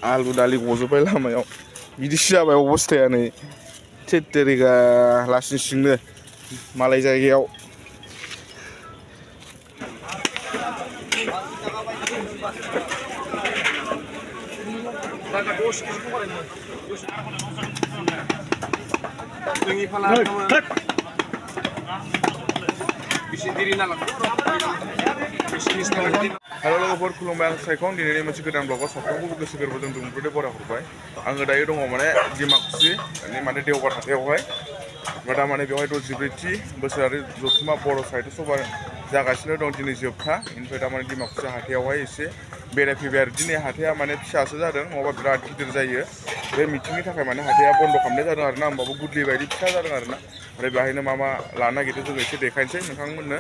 आलु दालि गजोब्बाय लामायाव बिदिसो जाबाय अबस्थाया नै थेत्तेरिगा लासिंसिंनो मालाय जायगायाव Halo लोगोफोर खुलुमबाय आं सायखं दिनैनि मोनसे गोदान ब्लगाव साफ्रोमखौबो गोसो गोरबोजों दुंब्रुदै बराय हरबाय आङो दायो दङ माने डिमाकुसि माने देवबार हाथायावहाय दा माने बेवहाय 63थि बोसोरारि जथुम्मा बर' साहित्य सभा जागासिनो दं दिनै जोबथा ओमफ्राय दा माने डिमाकुसि हाथायावहाय एसे बेरायफैबाय आरो दिनै हाथाया माने फिसासो जादों नङाबा बिराद गिदिर जायो बे मिटिंनि थाखाय माने हाथाया बन्द खालामनाय जादों आरोना होमबाबो गुदलि बायदि फिसा जादों आरोना ओमफ्राय बेहायनो मा लानो नागिरदों जोङो एसे देखायनोसै नोंथांमोननो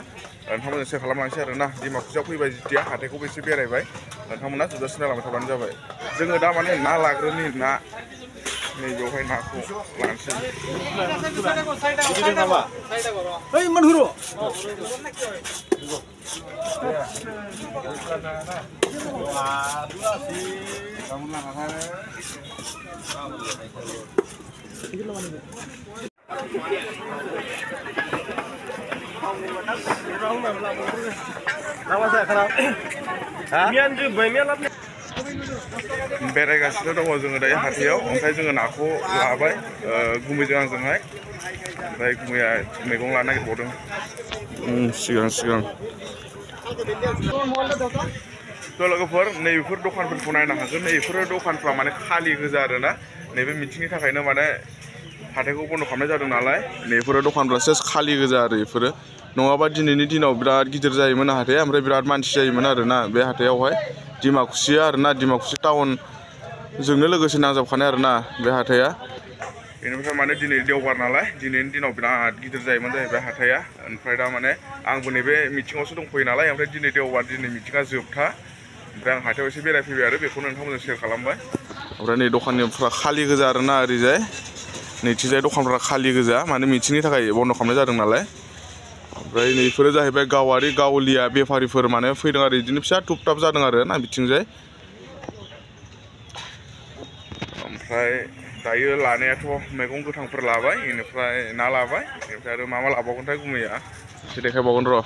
सेयार खालामलांसै आरोना डिमाकुसियाव फैबाय जेथिया हाथायखौबो एसे बेरायबाय नोंथांमोना जुजासि नायलांबाय थाबानो जाबाय जोङो दा माने ना लाग्रोनि ना नै बेवहाय नाखौ लानोसै बेरायगासिनो दङ जोङो दायो हाथायाव ओमफ्राय जोङो नाखौ लाबाय गुमैजों आंजोंहाय ओमफ्राय गुमैया मैगं लानो नागिरबावदों सिगां लोगोफोर नैबेफोर दखानफोरखौ नायनो हागोन नैबेफोर दखानफ्रा माने खालि गोजा आरोना नैबे मिथिंनि थाखायनो माने हाथायखौ बन्द खालामनाय जादों नालाय नैबेफोर दखानफ्रा सेस खालि गोजा आरो बेफोरो नङाबा दिनैनि दिनाव बिराद गिदिर जायोमोन हाथाया ओमफ्राय बिराद मानसि जायोमोन आरोना बे हाथायावहाय डिमाकुसिया आरोना डिमाकुसि टाउनजोंनो लोगोसे नांजाबखानाय आरोना बे हाथाया बेनिफ्राय माने दिनै देवबार नालाय दिनैनि दिनाव बिराद गिदिर जायोमोन जाहैबाय हाथाया ओमफ्राय दा माने आंबो नैबे मिटिङावसो दंफैयो नालाय ओमफ्राय दिनै देवबार दिनै मिटिङा जोबथा ओमफ्राय आं हाथायाव एसे बेरायफैबाय आरो बेखौनो नोंथांमोनजों सेयार खालामबाय ओमफ्राय नै दखाननिफ्रा खालि गोजा आरोना ओरैजाय नैथिजाय दखानफ्रा खालि गोजा माने मिटिंनि थाखाय बन्द खालामनाय जादों नालाय ओमफ्राय नैफोरो जाहैबाय गावारि गावलिया बेफारिफोर माने फैदों आरो बिदिनो फिसा थुब थाब जादों आरो ना बिथिंजाय ओमफ्राय दायो लानायाथ' मैगं गोथांफोर लाबाय बेनिफ्राय ना लाबाय बेनिफ्राय आरो मा लाबावगोनथाय गुमैया एसे देखायबावगोन र'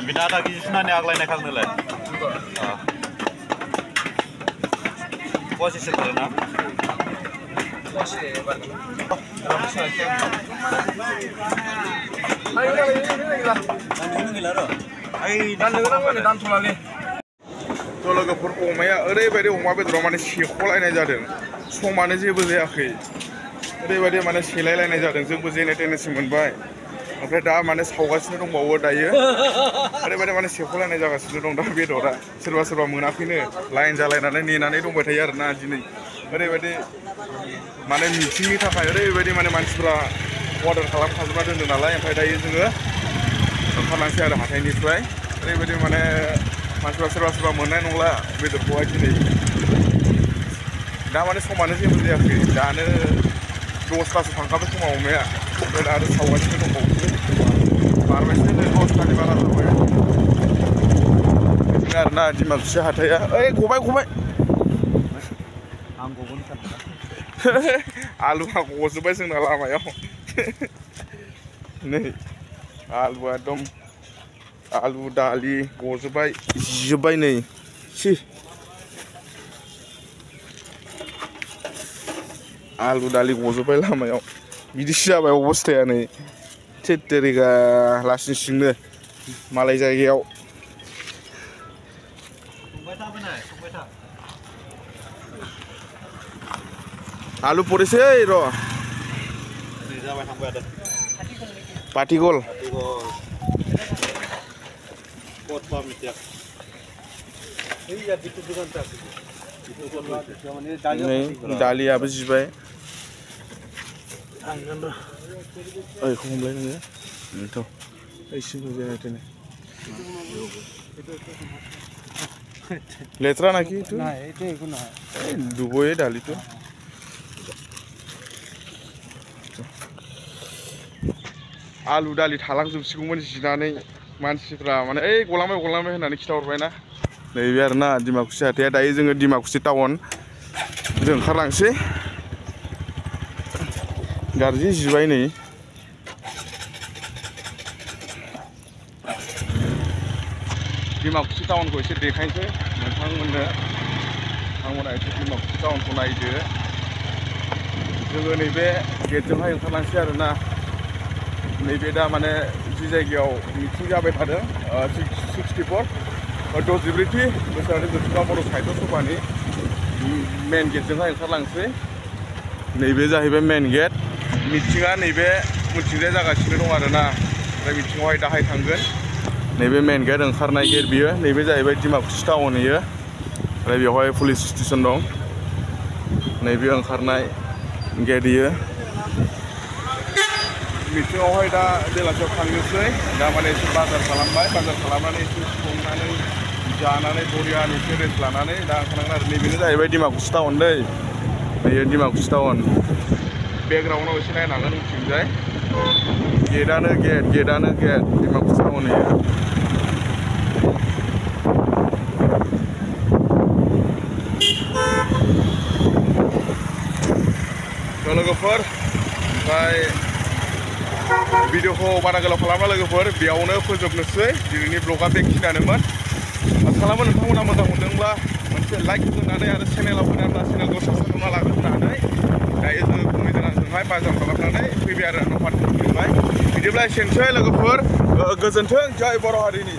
Binata gisna ne aglaina khangnolai posisi karena लोगोफोर अमाया ओरैबायदि अमा बेदराव माने सेख'लायनाय जादों समानो जेबो जायाखै ओरैबायदि माने सेलायलायनाय जादों जोंबो जेने तेनेसो मोनबाय ओमफ्राय दा माने सावगासिनो दंबावो दायो ओरैबायदि माने सेख'लायनाय जागासिनो दं दा बेदरा सोरबा मोनाखैनो लाइन जालायनानै नेनानै दंबाय थायो आरोना दिनै ओरैबायदि माने मिटिंनि थाखाय ओरैबायदि माने मानसिफ्रा अर्डार खालामखाजोबना दोनदों नालाय ओमफ्राय दायो जोङो ओंखारलांसै आरो हाथाइनिफ्राय ओरैबायदि माने मानसिफ्रा सोरबा मोननाय नंला बेदरखौहाय दिनै दा माने समानो जेबो जायाखै दानो 10थासो थांखाबाय खोमा अमाया ओमफ्राय आरो सावगासिनो दंबावो बारबायसो 10थानि बारा जाबाय बिदिनो आरोना डिमाकुसि हाथाया ओइ गबाय आं गगोन सानदों आलुआ गजोब्बाय जोंना लामायाव नै आलुआ एकदम आलु दालि गजोब्बाय जिजोब्बाय नै सि आलु दालि गजोब्बाय लामायाव बिदिसो जाबाय अबस्थाया नै थेत्तेरिगा लासिं सिंनो मालाय जायगायाव आलु परेसै र' पाटिगल नै दालियाबो जिबाय ओइखौ हमलाय नोङो बेनोथ' ओइसिम जायाखैनो लेथ्रा नाखि डुबोयो दालिथ' आलु दालि थालांजोबसिगौमोन जिनानै मानसिफ्रा माने ओइ गलांबाय होननानै खिथाहरबायना नैबे आरोना डिमाकुसि हाथाया दायो जोङो डिमाकुसि टाउन जों ओंखारलांसै गाज्रि जिबाय नै डिमाकुसि टाउनखौ एसे देखायनोसै नोंथांमोना एसे डिमाकुसि टाउनखौ नायदो जोङो नैबे गेटजोंहाय ओंखारलांसै आरोना नैबे दा माने जि जायगायाव मिटिं जाबाय थादों 64 दजिब्रैथि बोसोरारि ज्योतिबा बर' साहित्य सभानि मेन गेटजोंहाय ओंखारलांसै नैबे जाहैबाय मेन गेट मिटिङा नैबे उनथिंजाय जागासिनो दं आरोना ओमफ्राय मिटिङावहाय दाहाय थांगोन नैबे मेन गेट ओंखारनाय गेट बियो नैबे जाहैबाय डिमाकुसि टाउन इयो ओमफ्राय बेवहाय पुलिस स्टेसन दं नैबे ओंखारनाय गेट इयो मिटिङावहाय दा बेलासियाव थांनोसै दा माने एसे बाजार खालामनानै एसे संनानै जानानै बरियानि एसे रेस्ट लानानै दा ओंखारनांगोन आरो नैबेनो जाहैबाय डिमाकुसि टाउन दै बेयो डिमाकुसि टाउन बेकग्राउन्डआव एसे नायनो हागोन उनथिंजाय गेटआनो गेट डिमाकुसि टाउन इयो लोगोफोर ओमफ्राय भिडिअखौ बारा गोलाव खालामना लोगोफोर बेयावनो फोजोबनोसै दिनैनि ब्लगा बेखिनियानोमोन खालामो नोंथांमोना मोजां मोनदोंब्ला मोनसे लाइक होनानै आरो चेनेलाव फैनानै चेनेलखौ साबस्क्राइब खालामना लागोन होननानै दायो जोङो फंनैजों आंजोंहाय बाजार खालामनानै फैबाय आरो न' फारसेनिफ्राय बिदिब्ला एसेनोसै लोगोफोर गोजोन्थों जय बर' हारिनि